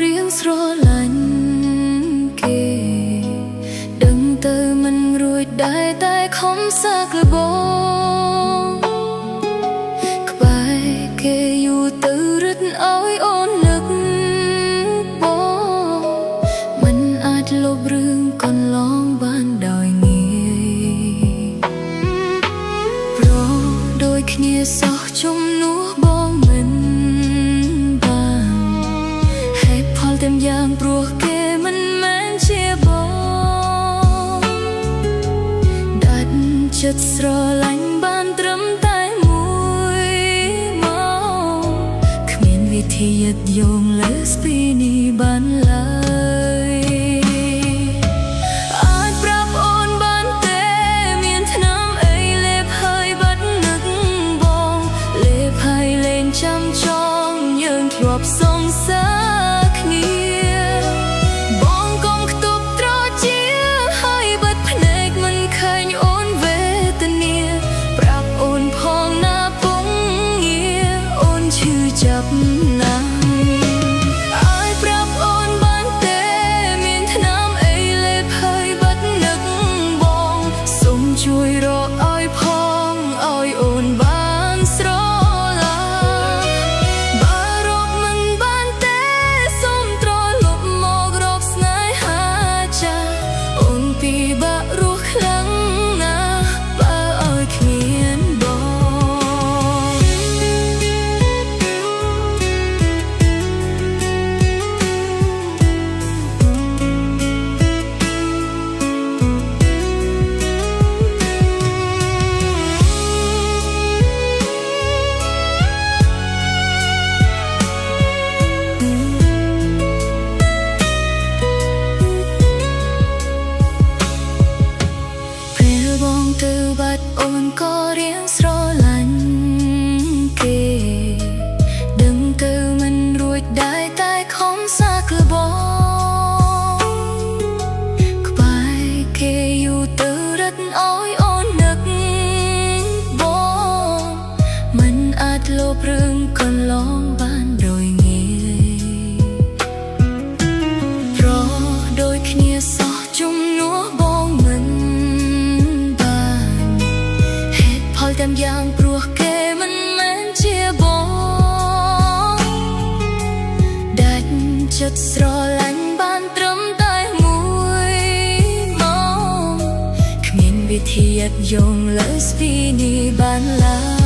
រៀងស្រឡាញ់គេដឹងទៅមិនរួចដែរតែខំសាកល្បងក្បែរគេយូរទៅរឹតឲ្យអូននឹកបងមិនអាចលុបរឿងកន្លងបានដោយងាយព្រោះដូចគ្នាសោះជំនួសបងមិនបានហេតុផលទាំងយ៉ាងព្រោះគេមិនមែនជាបងដាច់ចិត្តស្រឡាញ់បានត្រឹមតែមួយម៉ោងគ្មានវិធីยึดโยงលើសពីនេះបានឡើយអាចប្រាប់អូនបានទេមានថ្នាំអីលេបហើយបាត់នឹកបងលេបហើយលែងចាំចងយើងធ្លាប់សងសាគ្នាបងកុំខ្ទប់ត្រជាហើយបាត់ភ្នែកមិនឃើញអូនវេទនាប្រាប់អូនផងណាពងងារអូនឈឺចាប់ណាស់អាចប្រាប់អូនបានទេមានថ្នាំអីលេបហើយបាត់នឹកបងសូមជួយរកឲ្យផងឲ្យអូនបានស្រឡាញ់បើរកមិនបានទេសូមត្រឡប់មករកស្នេហាចាស់អូនពិបាករស់ខ្លាំងណាស់បើឲ្យគ្មានបងបងទៅបាត់អូនក៏រៀងស្រឡាញ់គេដឹងទៅមិនរួចដែរតែខំសាកល្បងក្បែរគេយូរទៅរឹតឲ្យអូននឹកបងមិនអាចលុបរឿងកន្លងបានដោយងាយព្រោះដូចគ្នាសោះជំនួសបងមិនទាំងយ៉ាងព្រោះគេមិនមែនជាបងដាច់ចិត្តស្រឡាញ់បានត្រឹមតែមួយម៉ោងគ្មានវិធីยึดโยงលើសពីនេះបានឡើយ